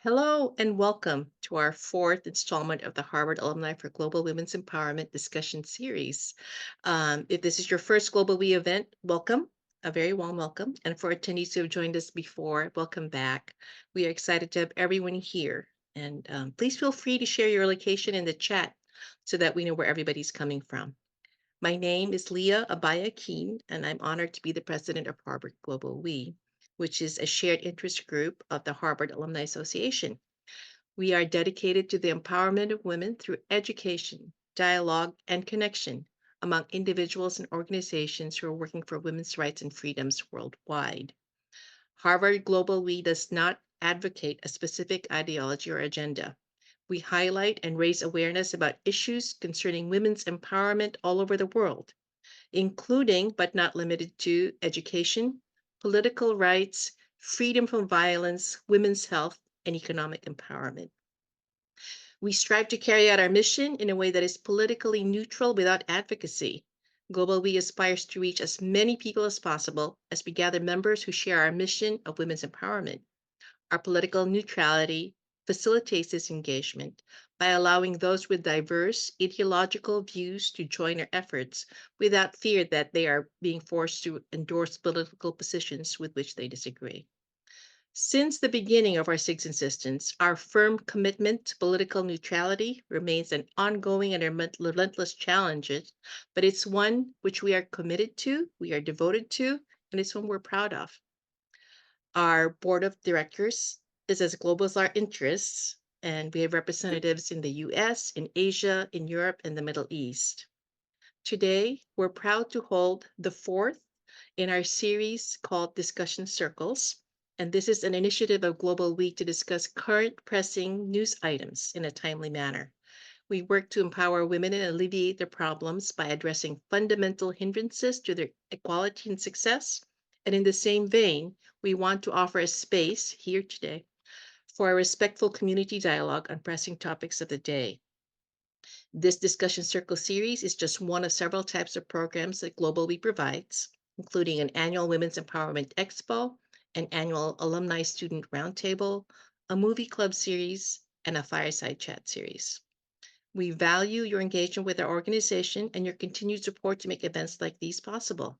Hello and welcome to our fourth installment of the Harvard Alumni for Global Women's Empowerment discussion series. If this is your first Global We event, welcome, a very warm welcome. And for attendees who have joined us before, welcome back. We are excited to have everyone here. And please feel free to share your location in the chat so that we know where everybody's coming from. My name is Leah Abaya Keen, and I'm honored to be the president of Harvard Global We, which is a shared interest group of the Harvard Alumni Association. We are dedicated to the empowerment of women through education, dialogue, and connection among individuals and organizations who are working for women's rights and freedoms worldwide. Harvard Global We does not advocate a specific ideology or agenda. We highlight and raise awareness about issues concerning women's empowerment all over the world, including but not limited to education, political rights, freedom from violence, women's health, and economic empowerment. We strive to carry out our mission in a way that is politically neutral without advocacy. Global We aspires to reach as many people as possible as we gather members who share our mission of women's empowerment. Our political neutrality facilitates this engagement by allowing those with diverse ideological views to join our efforts without fear that they are being forced to endorse political positions with which they disagree. Since the beginning of our sixth insistence, our firm commitment to political neutrality remains an ongoing and relentless challenge, but it's one which we are committed to, we are devoted to, and it's one we're proud of. Our board of directors is as global as our interests, and we have representatives in the US, in Asia, in Europe, and the Middle East. Today, we're proud to hold the fourth in our series called Discussion Circles, and this is an initiative of Global We to discuss current pressing news items in a timely manner. We work to empower women and alleviate their problems by addressing fundamental hindrances to their equality and success. And in the same vein, we want to offer a space here today for a respectful community dialogue on pressing topics of the day. This discussion circle series is just one of several types of programs that Global We provides, including an annual Women's Empowerment Expo, an annual Alumni Student Roundtable, a movie club series, and a fireside chat series. We value your engagement with our organization and your continued support to make events like these possible.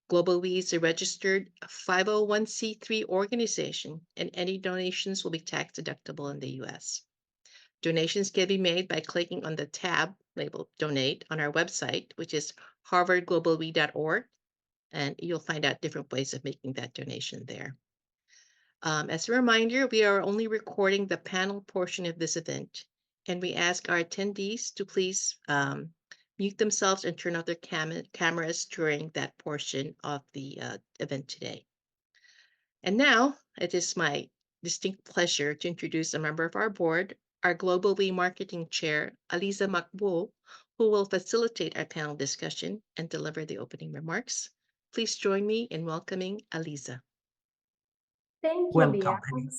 Global We is a registered 501c3 organization, and any donations will be tax deductible in the US. Donations can be made by clicking on the tab labeled Donate on our website, which is harvardglobalwe.org, and you'll find out different ways of making that donation there. As a reminder, we are only recording the panel portion of this event, and we ask our attendees to please mute themselves and turn off their cameras during that portion of the event today. And now it is my distinct pleasure to introduce a member of our board, our Global We Marketing Chair, Aliza Makbul, who will facilitate our panel discussion and deliver the opening remarks. Please join me in welcoming Aliza. Thank you, Leah. Welcome.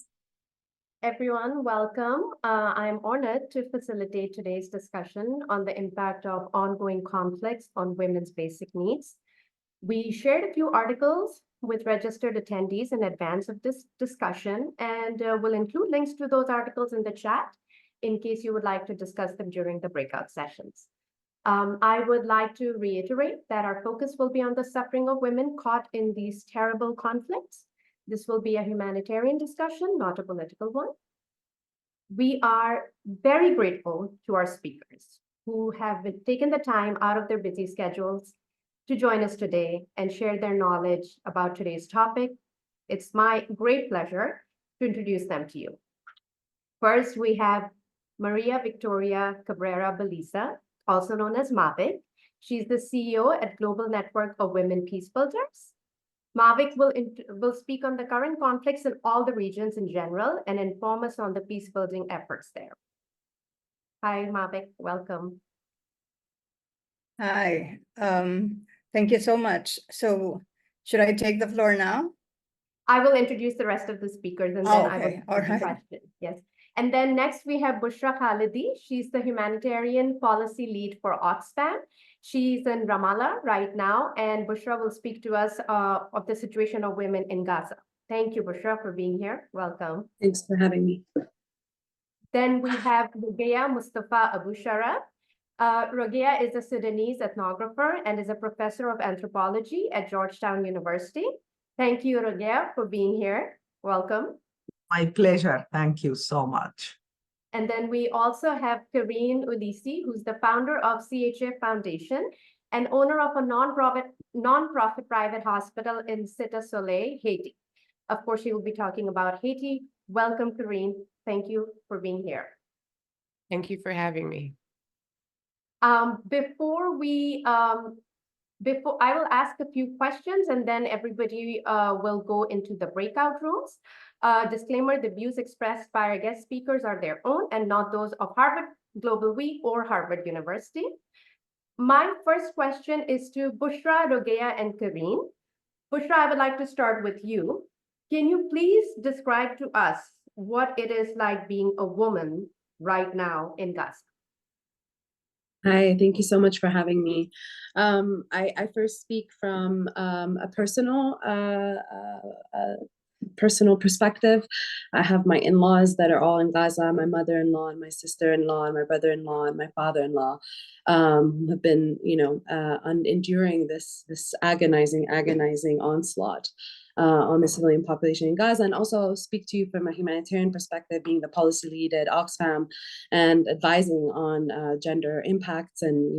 Everyone, welcome. I'm honored to facilitate today's discussion on the impact of ongoing conflicts on women's basic needs. We shared a few articles with registered attendees in advance of this discussion, and we'll include links to those articles in the chat in case you would like to discuss them during the breakout sessions. I would like to reiterate that our focus will be on the suffering of women caught in these terrible conflicts. This will be a humanitarian discussion, not a political one. We are very grateful to our speakers who have taken the time out of their busy schedules to join us today and share their knowledge about today's topic. It's my great pleasure to introduce them to you. First, we have Maria Victoria Cabrera Belisa, also known as Mavic. She's the CEO at Global Network of Women Peace Builders. Mavic will speak on the current conflicts in all the regions in general and inform us on the peace building efforts there. Hi, Mavic, welcome. Hi, thank you so much. So should I take the floor now? I will introduce the rest of the speakers and then I will Okay, all right. questions. Yes. And then next we have Bushra Khalidi. She's the humanitarian policy lead for Oxfam. She's in Ramallah right now, and Bushra will speak to us of the situation of women in Gaza. Thank you, Bushra, for being here. Welcome. Thanks for having me. Then we have Rogeya Mustafa Abushara. Rogeya is a Sudanese ethnographer and is a professor of anthropology at Georgetown University. Thank you, Rogeya, for being here. Welcome. My pleasure. Thank you so much. And then we also have Karine Ulisi, who's the founder of CHA Foundation and owner of a non-profit private hospital in Cité Soleil, Haiti. Of course, she will be talking about Haiti. Welcome, Karine. Thank you for being here. Thank you for having me. Before I will ask a few questions and then everybody will go into the breakout rooms. Disclaimer, the views expressed by our guest speakers are their own and not those of Harvard Global Week or Harvard University. My first question is to Bushra, Rogeya, and Karine. Bushra, I would like to start with you. Can you please describe to us what it is like being a woman right now in Gaza? Hi, thank you so much for having me. I first speak from a personal perspective. I have my in-laws that are all in Gaza, my mother-in-law and my sister-in-law and my brother-in-law and my father-in-law have been, enduring this agonizing onslaught on the civilian population in Gaza, and also speak to you from a humanitarian perspective, being the policy lead at Oxfam and advising on gender impacts and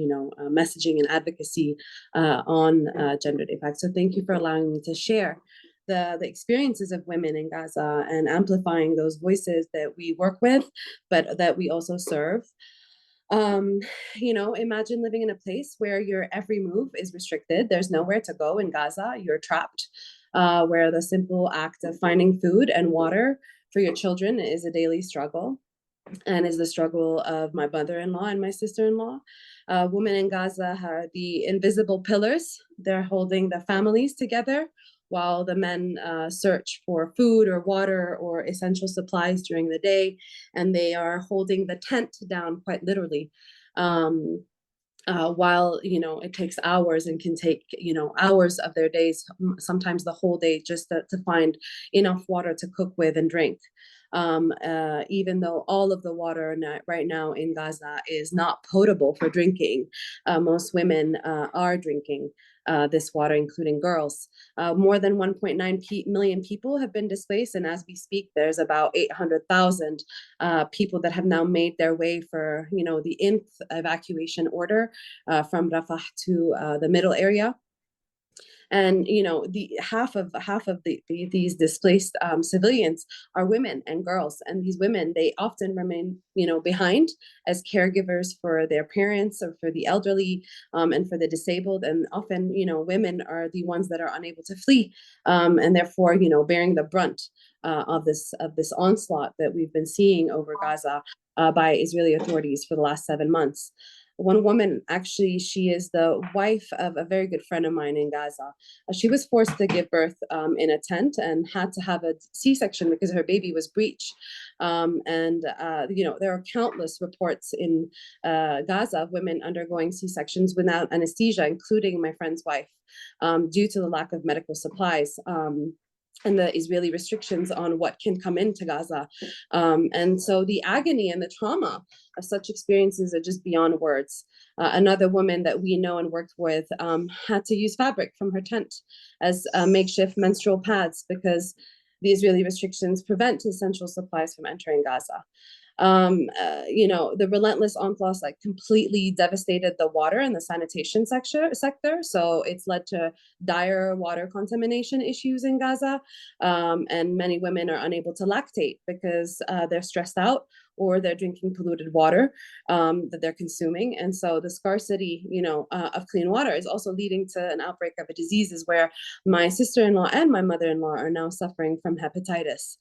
messaging and advocacy on gendered impacts. So thank you for allowing me to share the experiences of women in Gaza and amplifying those voices that we work with, but that we also serve. Imagine living in a place where your every move is restricted. There's nowhere to go in Gaza. You're trapped, where the simple act of finding food and water for your children is a daily struggle, and is the struggle of my mother-in-law and my sister-in-law. Women in Gaza are the invisible pillars. They're holding the families together while the men search for food or water or essential supplies during the day, and they are holding the tent down quite literally. While it takes hours and can take hours of their days, sometimes the whole day, just to find enough water to cook with and drink. Even though all of the water right now in Gaza is not potable for drinking, most women are drinking this water, including girls. More than 1.9 million people have been displaced, and as we speak, there's about 800,000 people that have now made their way for the nth evacuation order from Rafah to the middle area. And the half of these displaced civilians are women and girls, and these women, they often remain behind as caregivers for their parents or for the elderly and for the disabled, and often women are the ones that are unable to flee and therefore bearing the brunt of this onslaught that we've been seeing over Gaza by Israeli authorities for the last 7 months. One woman, actually, she is the wife of a very good friend of mine in Gaza. She was forced to give birth in a tent and had to have a C-section because her baby was breech. There are countless reports in Gaza of women undergoing C-sections without anesthesia, including my friend's wife, due to the lack of medical supplies. And the Israeli restrictions on what can come into Gaza. And so the agony and the trauma of such experiences are just beyond words. Another woman that we know and worked with had to use fabric from her tent as makeshift menstrual pads because the Israeli restrictions prevent essential supplies from entering Gaza. The relentless onslaught completely devastated the water and the sanitation sector. So it's led to dire water contamination issues in Gaza. And many women are unable to lactate because they're stressed out or they're drinking polluted water that they're consuming. And so the scarcity, of clean water is also leading to an outbreak of diseases where my sister-in-law and my mother-in-law are now suffering from hepatitis.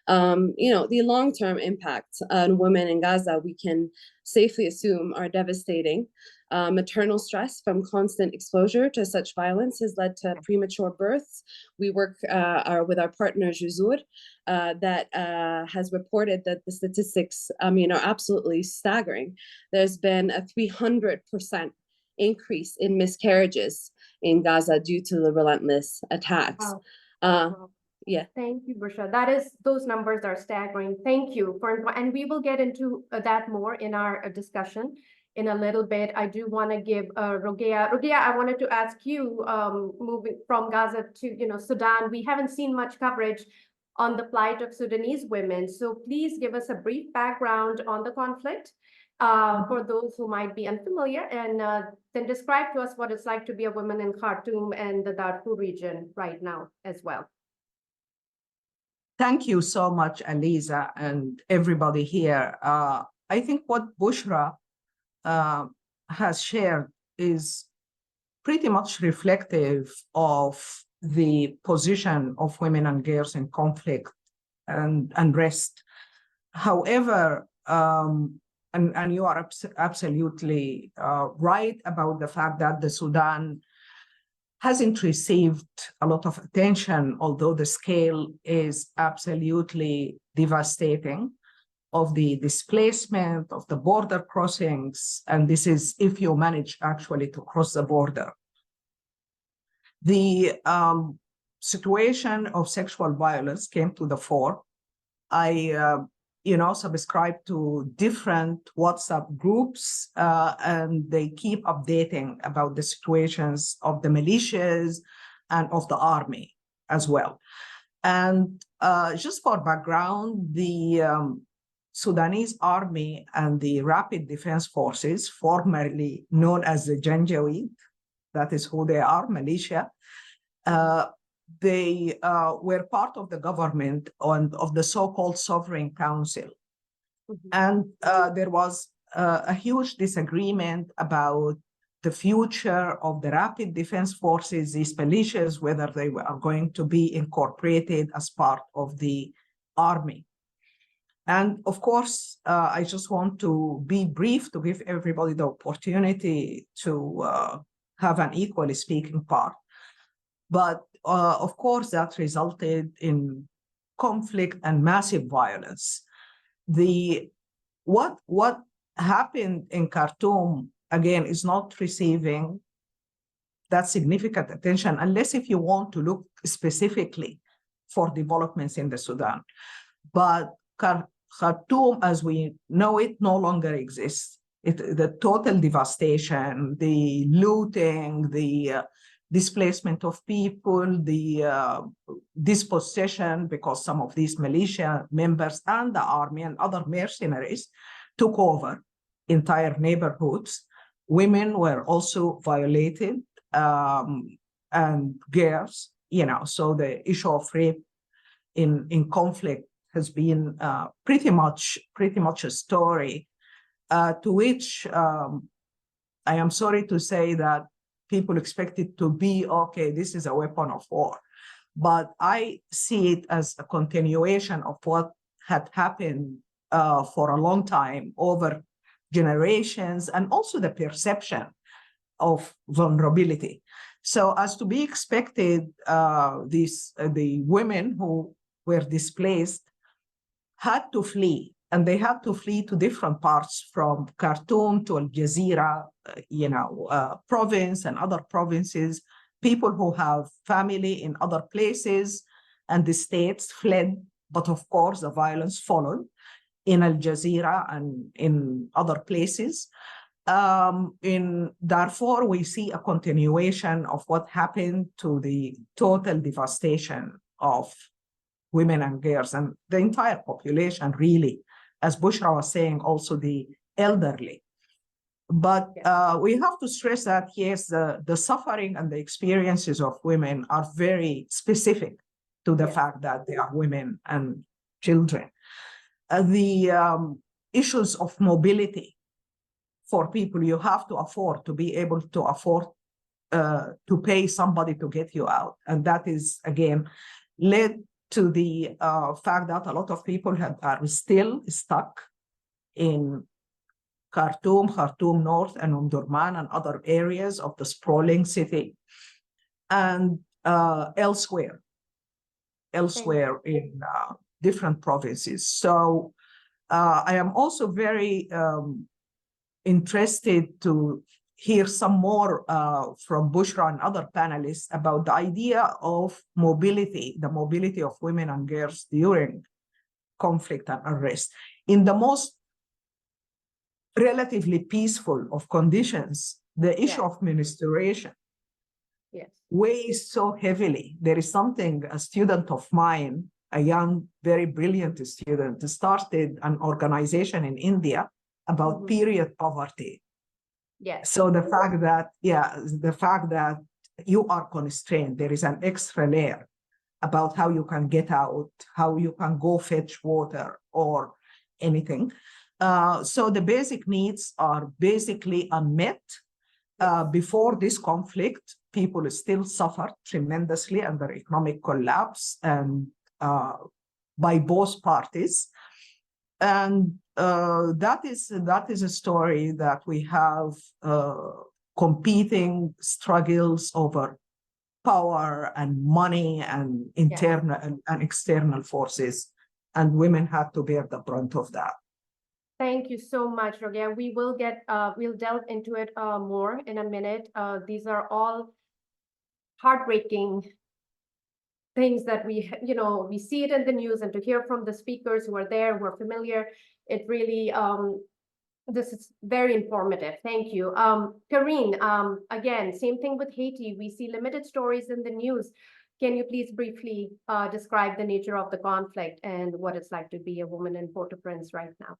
The long-term impact on women in Gaza, we can safely assume, are devastating. Maternal stress from constant exposure to such violence has led to premature births. We work with our partner Juzur that has reported that the statistics, are absolutely staggering. There's been a 300% increase in miscarriages in Gaza due to the relentless attacks. Wow. Yeah. Thank you, Bushra. Those numbers are staggering. Thank you and we will get into that more in our discussion in a little bit. I do want to give Rogeya. Rogeya, I wanted to ask you, moving from Gaza to, Sudan, we haven't seen much coverage on the plight of Sudanese women. So please give us a brief background on the conflict for those who might be unfamiliar, and then describe to us what it's like to be a woman in Khartoum and the Darfur region right now as well. Thank you so much, Aliza, and everybody here. I think what Bushra has shared is pretty much reflective of the position of women and girls in conflict and unrest. However, and you are absolutely right about the fact that the Sudan hasn't received a lot of attention, although the scale is absolutely devastating, of the displacement, of the border crossings, and this is if you manage actually to cross the border. The situation of sexual violence came to the fore. I subscribe to different WhatsApp groups, and they keep updating about the situations of the militias and of the army as well. And just for background, the Sudanese army and the Rapid Defense Forces, formerly known as the Janjaweed, that is who they are, militia, they were part of the government of the so-called Sovereign Council. Mm-hmm. And there was a huge disagreement about the future of the Rapid Defense Forces, these militias, whether they are going to be incorporated as part of the army. And of course, I just want to be brief to give everybody the opportunity to have an equally speaking part. But of course, that resulted in conflict and massive violence. What happened in Khartoum, again, is not receiving that significant attention, unless if you want to look specifically for developments in the Sudan. But Khartoum, as we know it, no longer exists. The total devastation, the looting, the displacement of people, the dispossession, because some of these militia members and the army and other mercenaries took over entire neighborhoods. Women were also violated, and girls, so the issue of rape in conflict has been pretty much a story to which I am sorry to say that people expect it to be, okay, this is a weapon of war. But I see it as a continuation of what had happened for a long time, over generations, and also the perception of vulnerability. So as to be expected, the women who were displaced had to flee, and they had to flee to different parts, from Khartoum to Al Jazeera, province and other provinces. People who have family in other places and the states fled, but of course the violence followed in Al Jazeera and in other places. In Darfur, we see a continuation of what happened to the total devastation of women and girls and the entire population, really, as Bushra was saying, also the elderly. But we have to stress that, yes, the suffering and the experiences of women are very specific to the fact that they are women and children. The issues of mobility for people, you have to afford to be able to afford to pay somebody to get you out. And that is, again, led to the fact that a lot of people are still stuck in Khartoum North, and Omdurman and other areas of the sprawling city, and elsewhere in different provinces. So I am also very interested to hear some more from Bushra and other panelists about the idea of mobility, the mobility of women and girls during conflict and unrest. In the most relatively peaceful of conditions, the issue Yeah. of menstruation Yes. weighs so heavily. There is something, a student of mine, a young, very brilliant student, started an organization in India about Mhm. period poverty. Yes. So the fact that you are constrained, there is an extra layer about how you can get out, how you can go fetch water or anything. So the basic needs are basically unmet. Before this conflict, people still suffered tremendously under economic collapse and by both parties. And that is a story that we have competing struggles over power and money and internal and external forces, and women had to bear the brunt of that. Thank you so much, Rogia. We will we'll delve into it more in a minute. These are all heartbreaking things that we see it in the news, and to hear from the speakers who are there, who are familiar, it really, this is very informative. Thank you. Karine, again, same thing with Haiti. We see limited stories in the news. Can you please briefly describe the nature of the conflict and what it's like to be a woman in Port-au-Prince right now?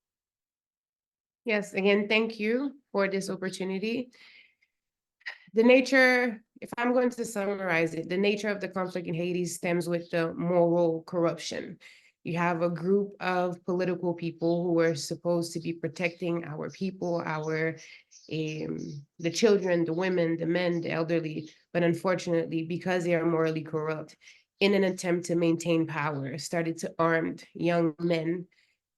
Yes, again, thank you for this opportunity. The nature, if I'm going to summarize it, the nature of the conflict in Haiti stems with the moral corruption. You have a group of political people who are supposed to be protecting our people, the children, the women, the men, the elderly, but unfortunately, because they are morally corrupt, in an attempt to maintain power, started to arm young men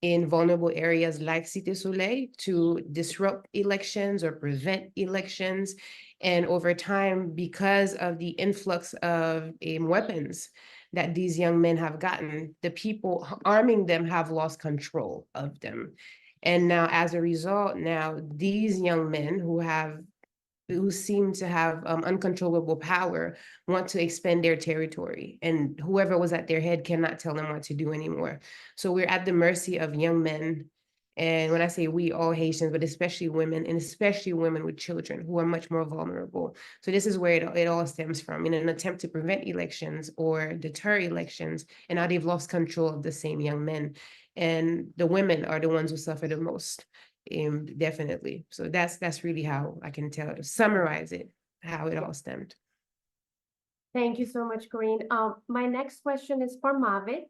in vulnerable areas like Cité Soleil to disrupt elections or prevent elections. And over time, because of the influx of weapons that these young men have gotten, the people arming them have lost control of them. And now, as a result, now these young men who seem to have uncontrollable power want to expand their territory, and whoever was at their head cannot tell them what to do anymore. So we're at the mercy of young men. And when I say we, all Haitians, but especially women, and especially women with children who are much more vulnerable. So this is where it all stems from, in an attempt to prevent elections or deter elections. And now they've lost control of the same young men. And the women are the ones who suffer the most. Definitely. So that's really how I can summarize it, how it all stemmed. Thank you so much, Corinne. My next question is for Mavic.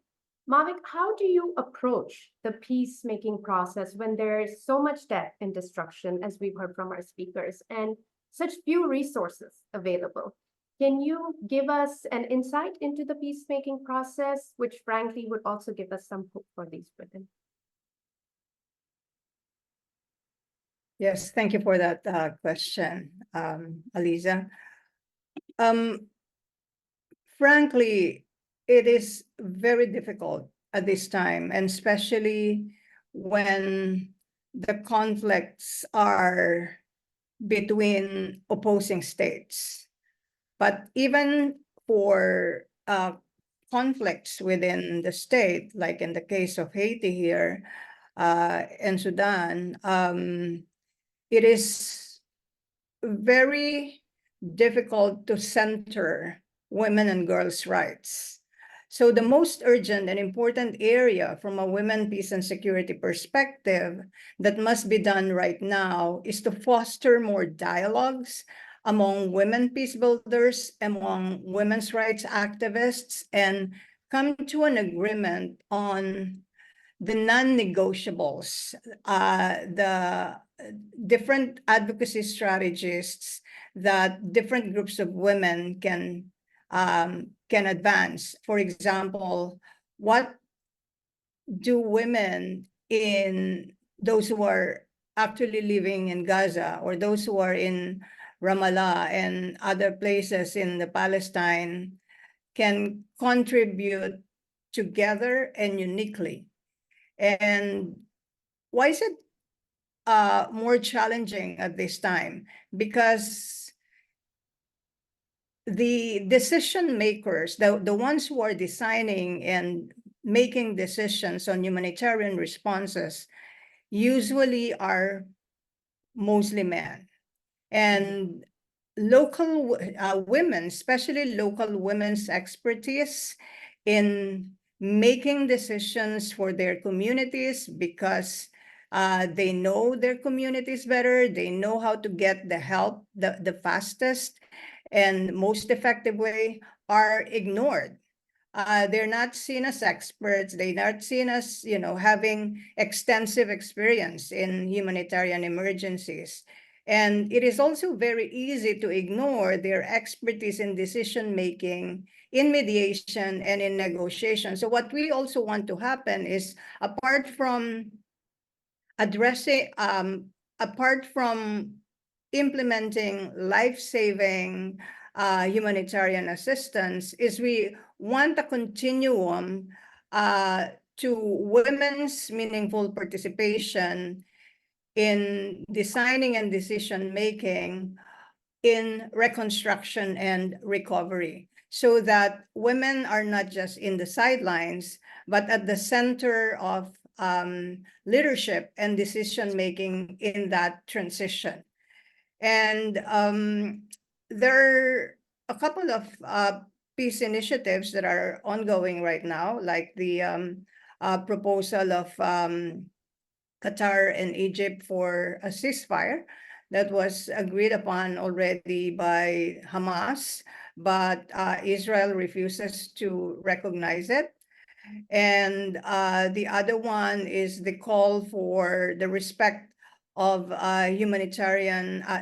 Mavic, how do you approach the peacemaking process when there is so much death and destruction, as we've heard from our speakers, and such few resources available? Can you give us an insight into the peacemaking process, which frankly would also give us some hope for these women? Yes, thank you for that question, Aliza. Frankly, it is very difficult at this time, and especially when the conflicts are between opposing states. But even for conflicts within the state, like in the case of Haiti here and Sudan, it is very difficult to center women and girls' rights. So the most urgent and important area from a women, peace, and security perspective that must be done right now is to foster more dialogues among women peace builders, among women's rights activists, and come to an agreement on the non-negotiables, the different advocacy strategies that different groups of women can advance. For example, what do women in those who are actually living in Gaza, or those who are in Ramallah and other places in the Palestine, can contribute together and uniquely? And why is it more challenging at this time because the decision makers, the ones who are designing and making decisions on humanitarian responses usually are mostly men. And local women, especially local women's expertise in making decisions for their communities because they know their communities better, they know how to get the help the fastest and most effective way, are ignored. They're not seen as experts. They're not seen as, having extensive experience in humanitarian emergencies. And it is also very easy to ignore their expertise in decision-making, in mediation, and in negotiation. So what we also want to happen is, apart from implementing life-saving humanitarian assistance, is we want a continuum to women's meaningful participation in designing and decision-making in reconstruction and recovery, so that women are not just in the sidelines, but at the center of leadership and decision-making in that transition. And there are a couple of peace initiatives that are ongoing right now, like the proposal of Qatar and Egypt for a ceasefire that was agreed upon already by Hamas, but Israel refuses to recognize it. And the other one is the call for the respect of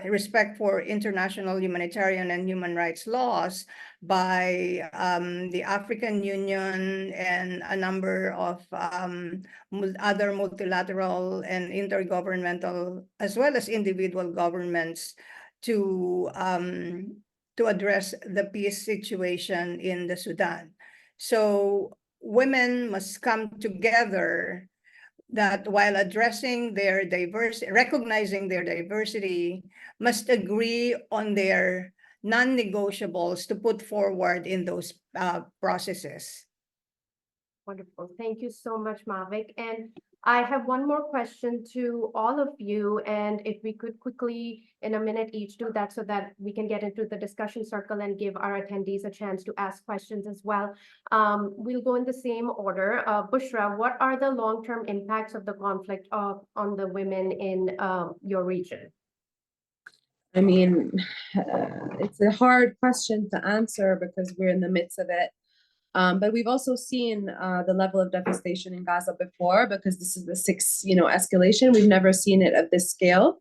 respect for international humanitarian and human rights laws by the African Union and a number of other multilateral and intergovernmental, as well as individual governments, to address the peace situation in the Sudan. So women must come together, that while addressing their diversity, recognizing their diversity, must agree on their non-negotiables to put forward in those processes. Wonderful. Thank you so much, Mavic. And I have one more question to all of you. And if we could quickly, in a minute each, do that so that we can get into the discussion circle and give our attendees a chance to ask questions as well. We'll go in the same order. Bushra, what are the long-term impacts of the conflict on the women in your region? I mean, it's a hard question to answer because we're in the midst of it. But we've also seen the level of devastation in Gaza before, because this is the sixth, escalation. We've never seen it at this scale.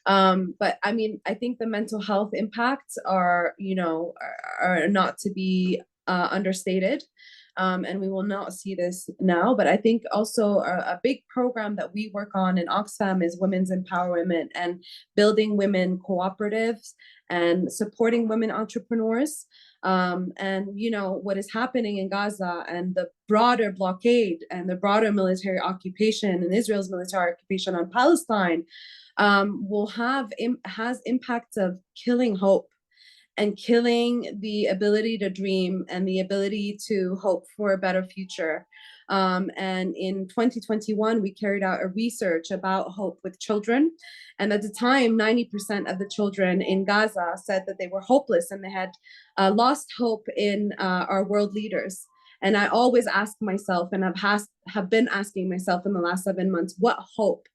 But I mean, I think the mental health impacts are not to be understated. And we will not see this now. But I think also a big program that we work on in Oxfam is women's empowerment and building women cooperatives and supporting women entrepreneurs. And what is happening in Gaza and the broader blockade and the broader military occupation and Israel's military occupation on Palestine has impacts of killing hope and killing the ability to dream and the ability to hope for a better future. And in 2021, we carried out a research about hope with children. And at the time, 90% of the children in Gaza said that they were hopeless and they had lost hope in our world leaders. And I always ask myself, and have been asking myself in the last 7 months, what hope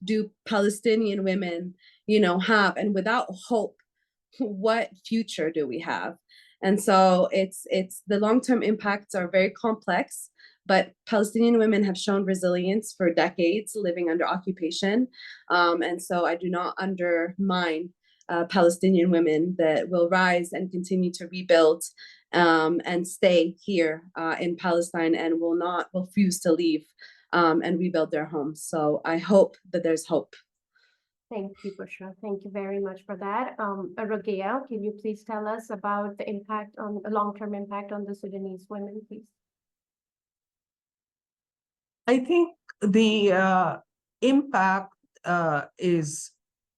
do Palestinian women, have? And without hope, what future do we have? And so it's the long-term impacts are very complex, but Palestinian women have shown resilience for decades living under occupation. And so I do not undermine Palestinian women that will rise and continue to rebuild and stay here in Palestine and will not refuse to leave and rebuild their homes. So I hope that there's hope. Thank you, Bushra. Thank you very much for that. Rogeya, can you please tell us about the impact on the long-term impact on the Sudanese women, please? I think the impact is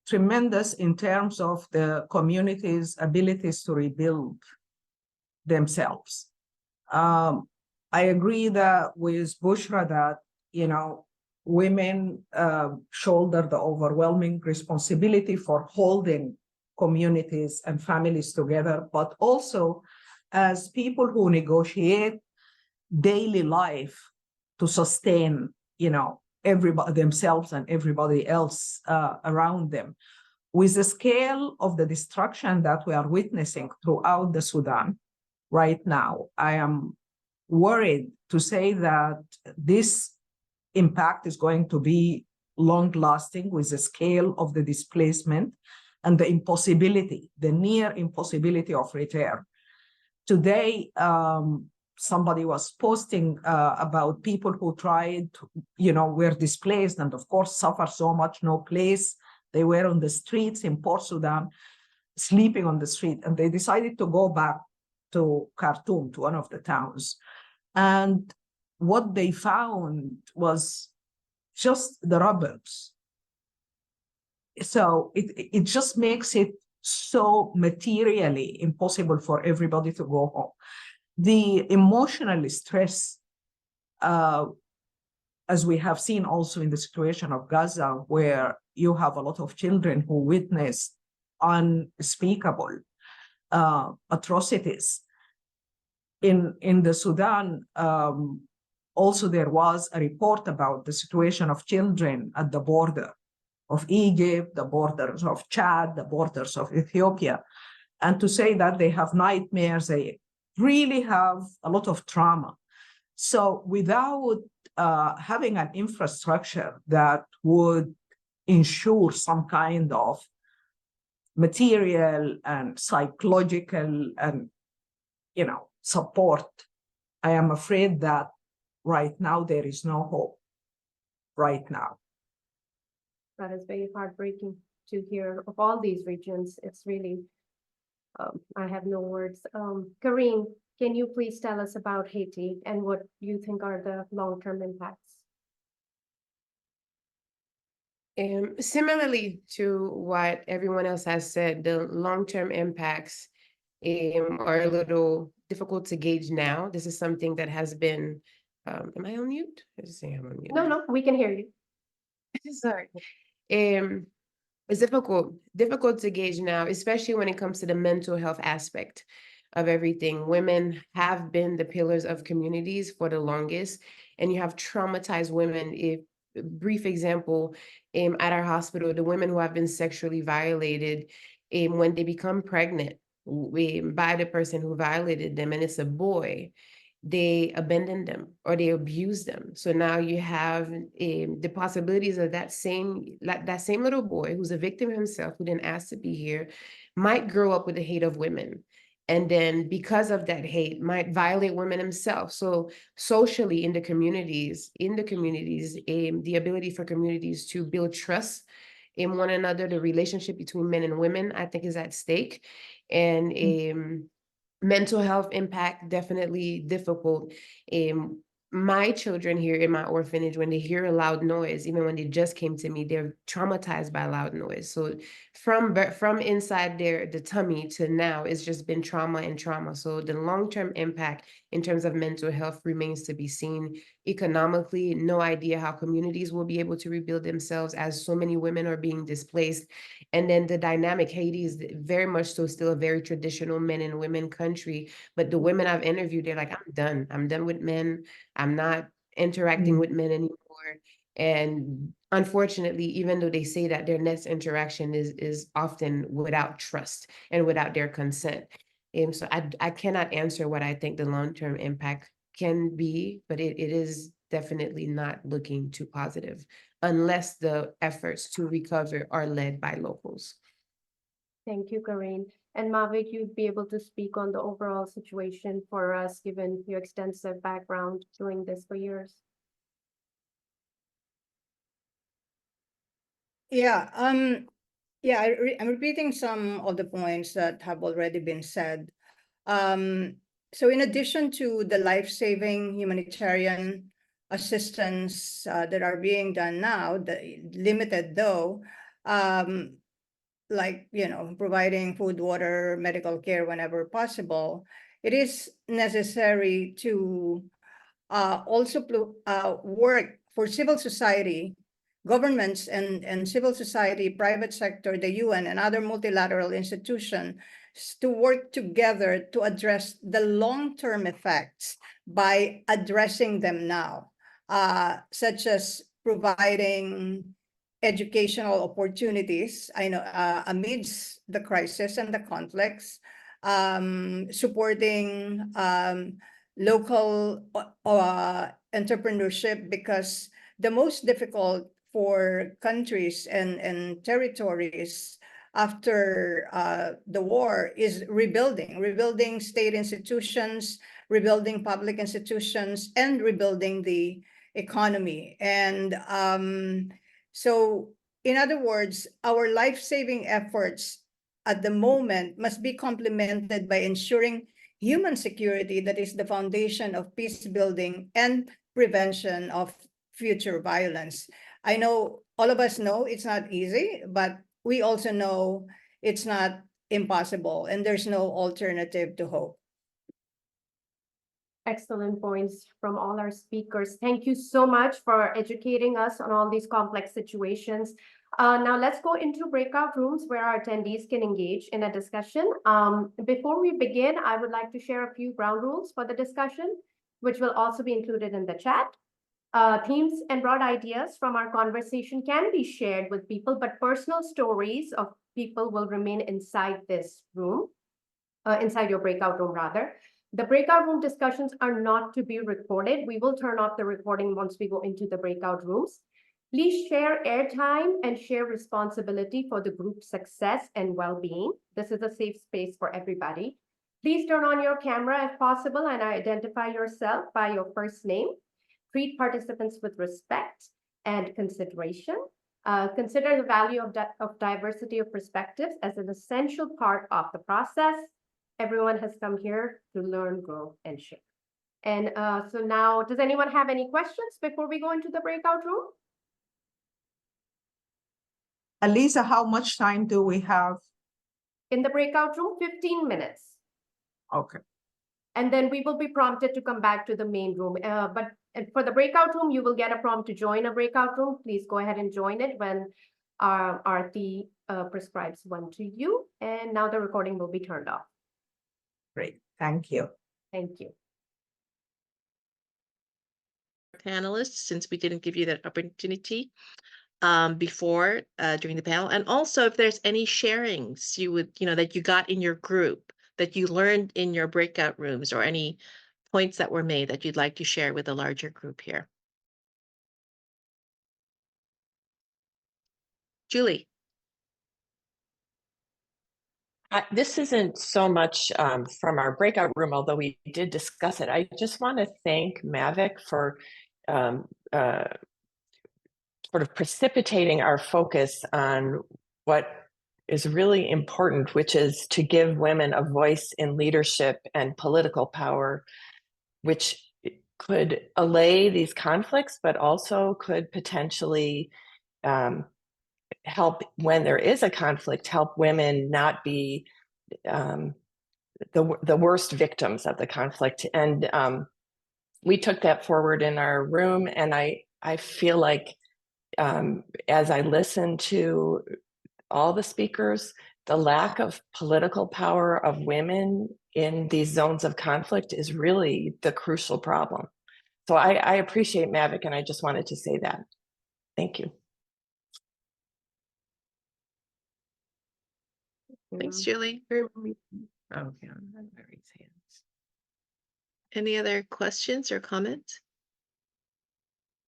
tremendous in terms of the community's abilities to rebuild themselves. I agree that with Bushra that, women shoulder the overwhelming responsibility for holding communities and families together, but also as people who negotiate daily life to sustain, everybody themselves and everybody else around them. With the scale of the destruction that we are witnessing throughout the Sudan right now, I am worried to say that this impact is going to be long-lasting with the scale of the displacement and the near impossibility of return. Today, somebody was posting about people who tried, were displaced and of course suffer so much, no place. They were on the streets in Port Sudan, sleeping on the street, and they decided to go back to Khartoum, to one of the towns. And what they found was just the rubbles. So it just makes it so materially impossible for everybody to go home. The emotional stress, as we have seen also in the situation of Gaza, where you have a lot of children who witnessed unspeakable atrocities. In the Sudan, also there was a report about the situation of children at the border of Egypt, the borders of Chad, the borders of Ethiopia, and to say that they have nightmares, they really have a lot of trauma. So without having an infrastructure that would ensure some kind of material and psychological and, support, I am afraid that right now there is no hope right now. That is very heartbreaking to hear of all these regions. It's really, I have no words. Karine, can you please tell us about Haiti and what you think are the long-term impacts? Similarly to what everyone else has said, the long-term impacts are a little difficult to gauge now. This is something that has been, am I on mute? I just say I'm on mute. No, we can hear you. Sorry. It's difficult to gauge now, especially when it comes to the mental health aspect of everything. Women have been the pillars of communities for the longest, and you have traumatized women. If brief example, at our hospital, the women who have been sexually violated, when they become pregnant by the person who violated them, and it's a boy, they abandon them or they abuse them. So now you have the possibilities of that same little boy who's a victim himself, who didn't ask to be here, might grow up with the hate of women. And then because of that hate, might violate women himself. So socially in the communities, the ability for communities to build trust in one another, the relationship between men and women, I think is at stake. And mental health impact, definitely difficult. My children here in my orphanage, when they hear a loud noise, even when they just came to me, they're traumatized by loud noise. So from inside the tummy to now, it's just been trauma and trauma. So the long-term impact in terms of mental health remains to be seen. Economically, no idea how communities will be able to rebuild themselves as so many women are being displaced. And then the dynamic, Haiti is very much so still a very traditional men and women country. But the women I've interviewed, they're like, I'm done with men. I'm not interacting with men anymore. And unfortunately, even though they say that, their next interaction is often without trust and without their consent. So I cannot answer what I think the long-term impact can be, but it is definitely not looking too positive unless the efforts to recover are led by locals. Thank you, Karine. And Mavic, you'd be able to speak on the overall situation for us, given your extensive background doing this for years. Yeah, I'm repeating some of the points that have already been said. So in addition to the life-saving humanitarian assistance that are being done now, limited though, like, providing food, water, medical care whenever possible, it is necessary to also work for civil society, governments and civil society, private sector, the UN and other multilateral institutions to work together to address the long-term effects by addressing them now, such as providing educational opportunities, amidst the crisis and the conflicts, supporting local entrepreneurship, because the most difficult for countries and territories after the war is rebuilding state institutions, rebuilding public institutions, and rebuilding the economy. And so, in other words, our life-saving efforts at the moment must be complemented by ensuring human security that is the foundation of peace building and prevention of future violence. I know all of us know it's not easy, but we also know it's not impossible and there's no alternative to hope. Excellent points from all our speakers. Thank you so much for educating us on all these complex situations. Now let's go into breakout rooms where our attendees can engage in a discussion. Before we begin, I would like to share a few ground rules for the discussion, which will also be included in the chat. Themes and broad ideas from our conversation can be shared with people, but personal stories of people will remain inside this room, inside your breakout room rather. The breakout room discussions are not to be recorded. We will turn off the recording once we go into the breakout rooms. Please share airtime and share responsibility for the group success and well-being. This is a safe space for everybody. Please turn on your camera if possible and identify yourself by your first name. Treat participants with respect and consideration. Consider the value of diversity of perspectives as an essential part of the process. Everyone has come here to learn, grow, and share. And so now, does anyone have any questions before we go into the breakout room? Alisa, how much time do we have? In the breakout room, 15 minutes. Okay. And then we will be prompted to come back to the main room. But for the breakout room, you will get a prompt to join a breakout room. Please go ahead and join it when our Aarti prescribes one to you. And now the recording will be turned off. Great. Thank you. Thank you. Panelists, since we didn't give you that opportunity before during the panel, and also if there's any sharings you would, that you got in your group, that you learned in your breakout rooms, or any points that were made that you'd like to share with a larger group here. Julie. This isn't so much from our breakout room, although we did discuss it. I just want to thank Mavic for sort of precipitating our focus on what is really important, which is to give women a voice in leadership and political power, which could allay these conflicts, but also could potentially help, when there is a conflict, help women not be the worst victims of the conflict. And we took that forward in our room, and I feel like as I listen to all the speakers, the lack of political power of women in these zones of conflict is really the crucial problem. So I appreciate Mavic, and I just wanted to say that. Thank you. Thanks, Julie. Okay. Any other questions or comments?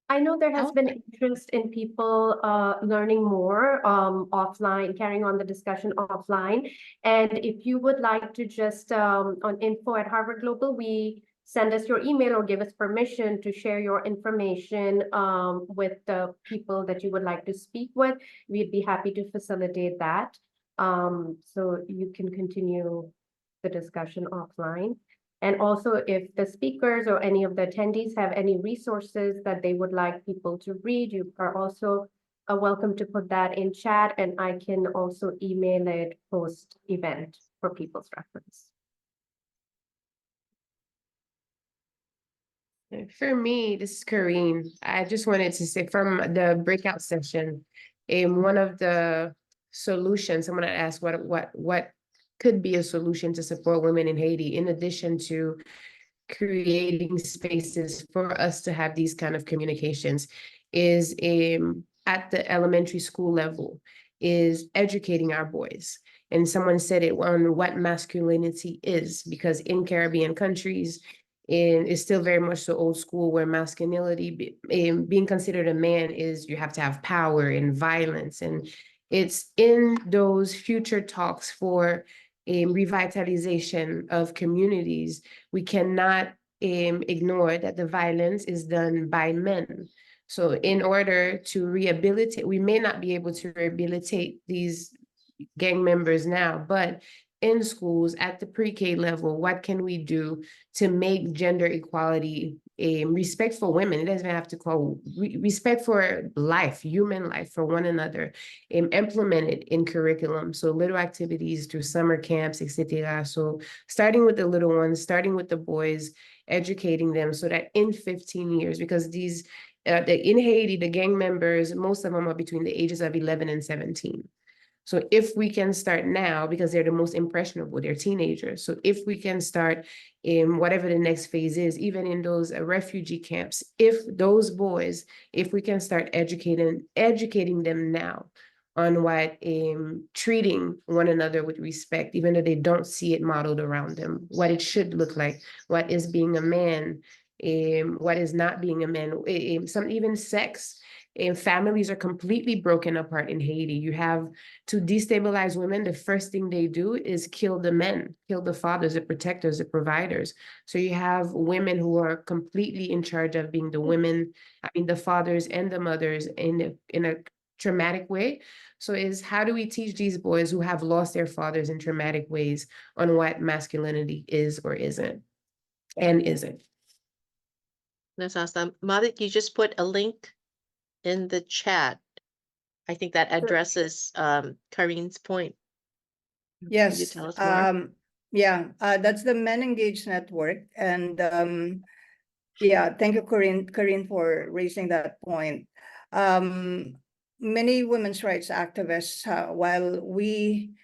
I know there has been Okay. interest in people learning more offline, carrying on the discussion offline. And if you would like to just on info@Harvard Global, we send us your email or give us permission to share your information with the people that you would like to speak with. We'd be happy to facilitate that. So you can continue the discussion offline. And also, if the speakers or any of the attendees have any resources that they would like people to read, you are also welcome to put that in chat, and I can also email it post-event for people's reference. For me, this is Karine. I just wanted to say from the breakout session, one of the solutions, someone had asked what could be a solution to support women in Haiti, in addition to creating spaces for us to have these kind of communications, is at the elementary school level, is educating our boys. And someone said it on what masculinity is, because in Caribbean countries, and it's still very much so old school, where masculinity, being considered a man, is you have to have power and violence. And it's in those future talks for revitalization of communities, we cannot ignore that the violence is done by men. So in order to rehabilitate, we may not be able to rehabilitate these gang members now, but in schools at the pre-K level, what can we do to make gender equality respect for women? It doesn't have to call respect for life, human life, for one another, implemented in curriculum. So little activities through summer camps, etc. So starting with the little ones, starting with the boys, educating them so that in 15 years, because these in Haiti, the gang members, most of them are between the ages of 11 and 17. So if we can start now, because they're the most impressionable, they're teenagers. So if we can start in whatever the next phase is, even in those refugee camps, if those boys, if we can start educating them now on what treating one another with respect, even though they don't see it modeled around them, what it should look like, what is being a man, what is not being a man, some even sex. And families are completely broken apart in Haiti. You have to destabilize women. The first thing they do is kill the men, kill the fathers, the protectors, the providers. So you have women who are completely in charge of being the women, the fathers and the mothers in a traumatic way. So is how do we teach these boys who have lost their fathers in traumatic ways on what masculinity is or isn't and isn't? That's awesome. Madhut, you just put a link in the chat. I think that addresses Karine's point. Can you Yes, tell us more? yeah, that's the Men Engaged Network. And yeah, thank you, Karine, for raising that point. Many women's rights activists, while we,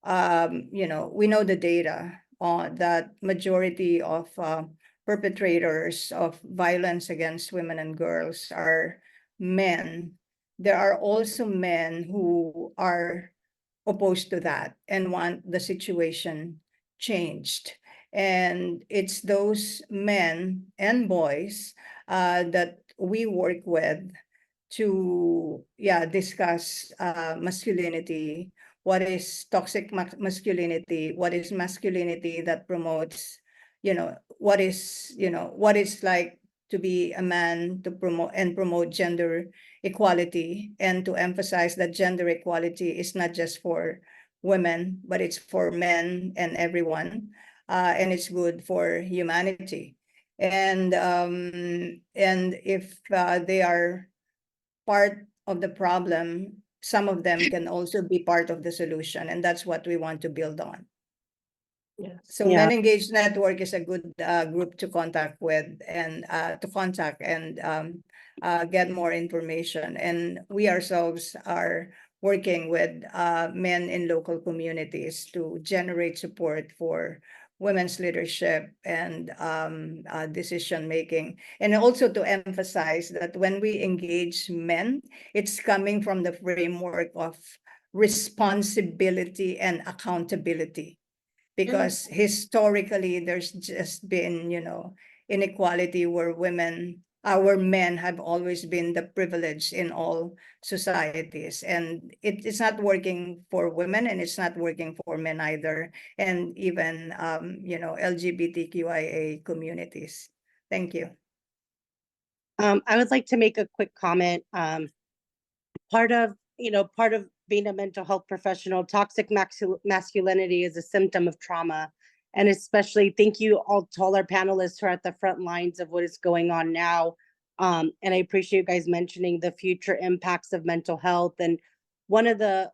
we know the data on that majority of perpetrators of violence against women and girls are men. There are also men who are opposed to that and want the situation changed. And it's those men and boys that we work with to discuss masculinity, what is toxic masculinity, what is masculinity that promotes, what is like to be a man, to promote gender equality, and to emphasize that gender equality is not just for women, but it's for men and everyone, and it's good for humanity. And if they are part of the problem, some of them can also be part of the solution, and that's what we want to build on. Yes. So Yeah. Men Engaged Network is a good group to contact with and get more information. And we ourselves are working with men in local communities to generate support for women's leadership and decision making. And also to emphasize that when we engage men, it's coming from the framework of responsibility and accountability. Because historically, there's just been, inequality where our men have always been the privileged in all societies. And it's not working for women, and it's not working for men either. And even, LGBTQIA communities. Thank you. I would like to make a quick comment. Part of being a mental health professional, toxic masculinity is a symptom of trauma. And especially thank you all to all our panelists who are at the front lines of what is going on now. And I appreciate you guys mentioning the future impacts of mental health. And one of the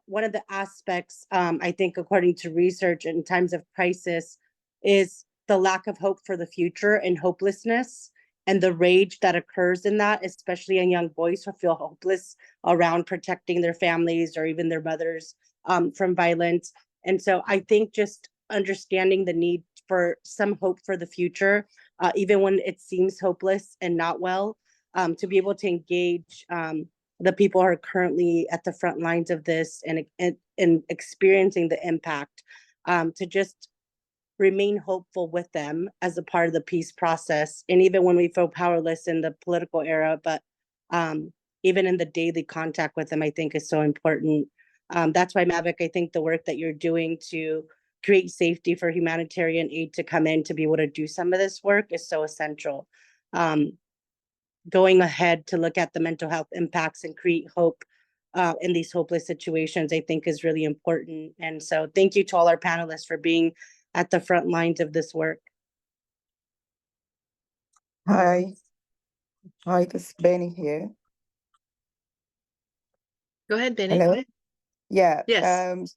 aspects, I think, according to research in times of crisis, is the lack of hope for the future and hopelessness and the rage that occurs in that, especially in young boys who feel hopeless around protecting their families or even their mothers from violence. And so I think just understanding the need for some hope for the future, even when it seems hopeless and not well, to be able to engage the people who are currently at the front lines of this and experiencing the impact, to just remain hopeful with them as a part of the peace process. And even when we feel powerless in the political era, but even in the daily contact with them, I think is so important. That's why, Mavic, I think the work that you're doing to create safety for humanitarian aid to come in to be able to do some of this work is so essential. Going ahead to look at the mental health impacts and create hope in these hopeless situations, I think is really important. And so thank you to all our panelists for being at the front lines of this work. Hi, this is Benny here. Go ahead, Benny. Hello. Yeah. Yes.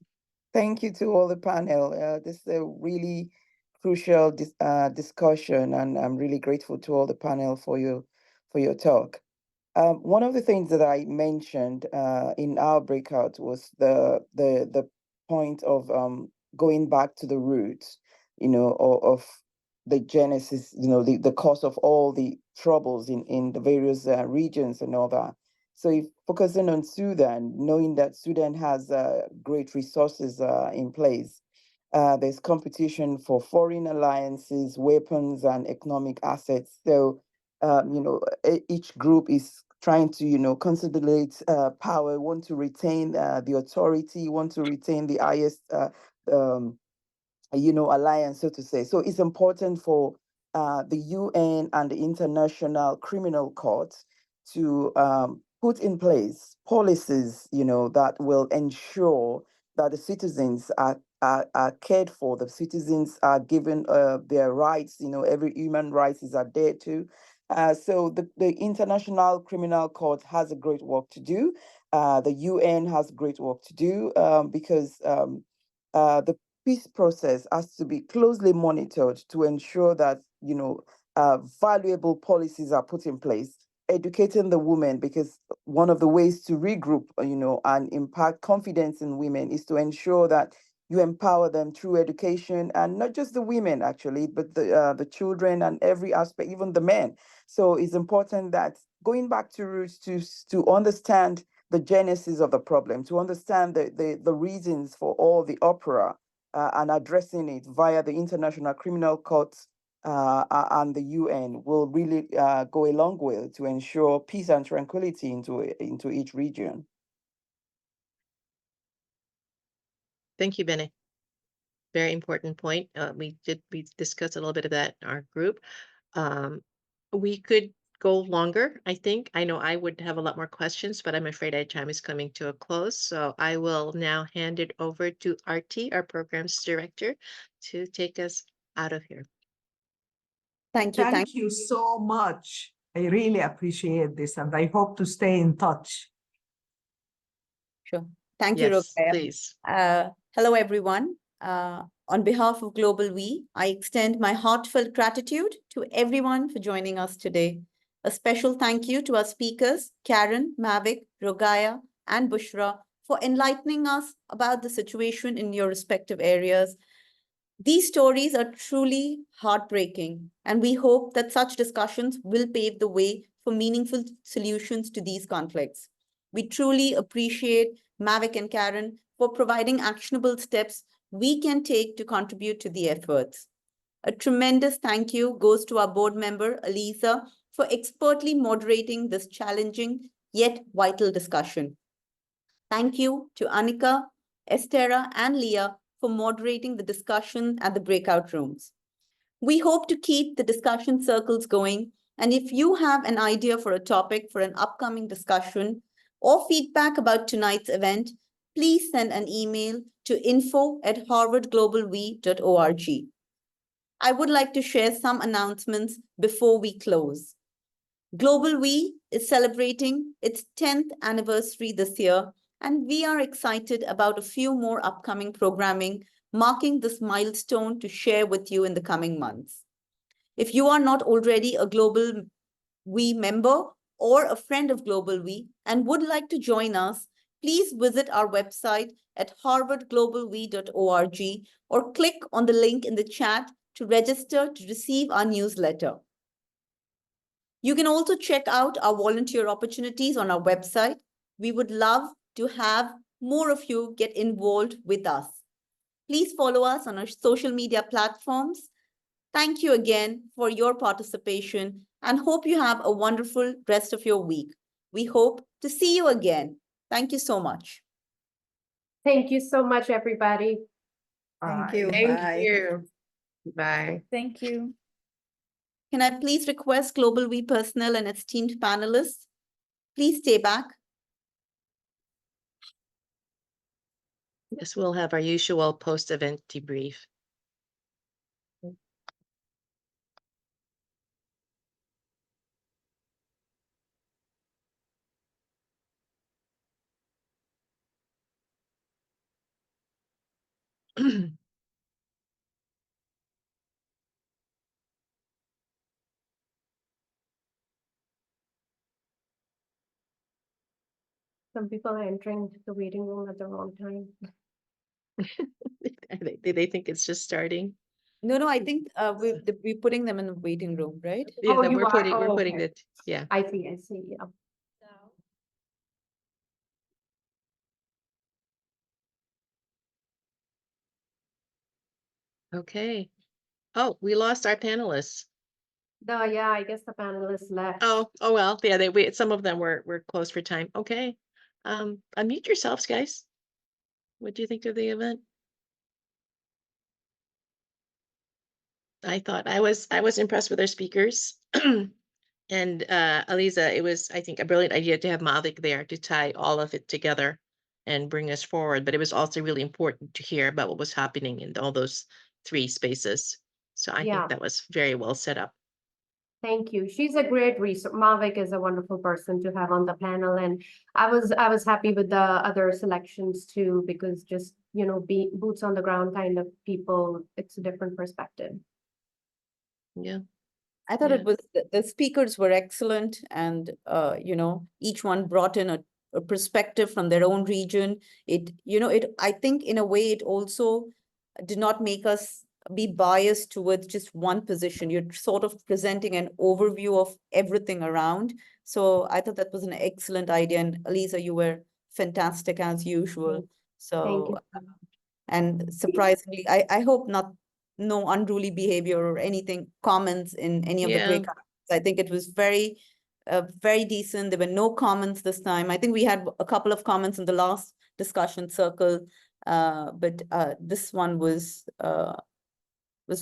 Thank you to all the panel. This is a really crucial discussion, and I'm really grateful to all the panel for your talk. One of the things that I mentioned in our breakout was the point of going back to the roots, of the genesis, the cause of all the troubles in the various regions and all that. So if focusing on Sudan, knowing that Sudan has great resources in place, there's competition for foreign alliances, weapons, and economic assets. So, each group is trying to, consolidate power, want to retain the authority, want to retain the highest, alliance, so to say. So it's important for the UN and the International Criminal Court to put in place policies, that will ensure that the citizens are cared for, the citizens are given their rights, every human rights is adhered to. So the International Criminal Court has a great work to do. The UN has great work to do because the peace process has to be closely monitored to ensure that, valuable policies are put in place. Educating the women, because one of the ways to regroup, and impact confidence in women is to ensure that you empower them through education, and not just the women actually, but the children and every aspect, even the men. So it's important that going back to roots to understand the genesis of the problem, to understand the reasons for all the uproar, and addressing it via the International Criminal Court and the UN will really go a long way to ensure peace and tranquility into each region. Thank you, Benny. Very important point. We discussed a little bit of that in our group. We could go longer, I think. I know I would have a lot more questions, but I'm afraid our time is coming to a close. So I will now hand it over to Arti, our programs director, to take us out of here. Thank you. Thank you so much. I really appreciate this, and I hope to stay in touch. Sure. Thank you, Yes, Rokhaya. please. Hello, everyone. On behalf of Global We, I extend my heartfelt gratitude to everyone for joining us today. A special thank you to our speakers, Karen, Mavic, Rokhaya, and Bushra, for enlightening us about the situation in your respective areas. These stories are truly heartbreaking, and we hope that such discussions will pave the way for meaningful solutions to these conflicts. We truly appreciate Mavic and Karen for providing actionable steps we can take to contribute to the efforts. A tremendous thank you goes to our board member, Elisa, for expertly moderating this challenging yet vital discussion. Thank you to Anika, Estera, and Leah for moderating the discussion at the breakout rooms. We hope to keep the discussion circles going, and if you have an idea for a topic for an upcoming discussion or feedback about tonight's event, please send an email to info@harvardglobalwe.org. I would like to share some announcements before we close. Global We is celebrating its 10th anniversary this year, and we are excited about a few more upcoming programming marking this milestone to share with you in the coming months. If you are not already a Global We member or a friend of Global We and would like to join us, please visit our website at harvardglobalwe.org or click on the link in the chat to register to receive our newsletter. You can also check out our volunteer opportunities on our website. We would love to have more of you get involved with us. Please follow us on our social media platforms. Thank you again for your participation and hope you have a wonderful rest of your week. We hope to see you again. Thank you so much. Thank you so much, everybody. Thank Bye. you. Thank Bye. you. Bye. Thank you. Can I please request Global We personnel and esteemed panelists, please stay back. Yes, we'll have our usual post-event debrief. Some people are entering the waiting room at the wrong time. Do they think it's just starting? No, I think we're putting them in the waiting room, right? Yeah, Oh, then you we're are? putting Oh, we're putting okay. it. Yeah. I see, yeah. Okay. Oh, we lost our panelists. Yeah, I guess the panelists left. Oh well, yeah, some of them were closed for time. Okay. Unmute yourselves, guys. What do you think of the event? I thought I was impressed with our speakers. And Aliza, it was, I think, a brilliant idea to have Mavic there to tie all of it together and bring us forward. But it was also really important to hear about what was happening in all those three spaces. So I Yeah. think that was very well set up. Thank you. She's a great resource. Mavic is a wonderful person to have on the panel, and I was happy with the other selections too, because just, you know, be boots on the ground kind of people, it's a different perspective. Yeah. I thought Yeah. it was the speakers were excellent, and you know, each one brought in a perspective from their own region. I think in a way it also did not make us be biased towards just one position. You're sort of presenting an overview of everything around. So I thought that was an excellent idea. And Aliza, you were fantastic as usual. Thank you. So, and surprisingly, I hope no unruly behavior or anything comments in any of the Yeah. breakouts. I think it was very decent. There were no comments this time. I think we had a couple of comments in the last discussion circle, but this one was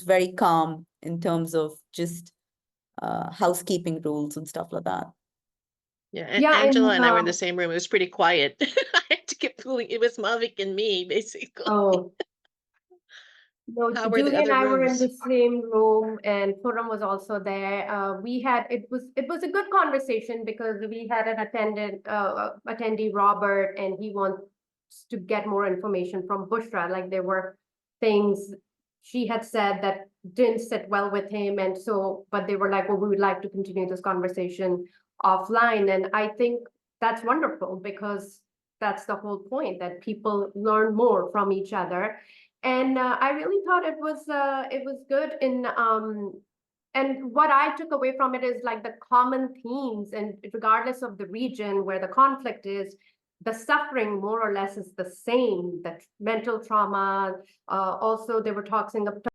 very calm in terms of just housekeeping rules and stuff like that. Yeah. Yeah, Angela and, and I were in the same room. It was pretty quiet. I had to keep fooling. It was Mavic and me, basically. Oh. No, How were the Julie and other I were in rooms? the same room, and Puram was also there. It was a good conversation because we had an attendee, Robert, and he wants to get more information from Bushra. Like there were things she had said that didn't sit well with him, and so, but they were like, well, we would like to continue this conversation offline. And I think that's wonderful because that's the whole point, that people learn more from each other. And I really thought it was good and what I took away from it is like the common themes, and regardless of the region where the conflict is, the suffering more or less is the same, the mental trauma. Also, they were talking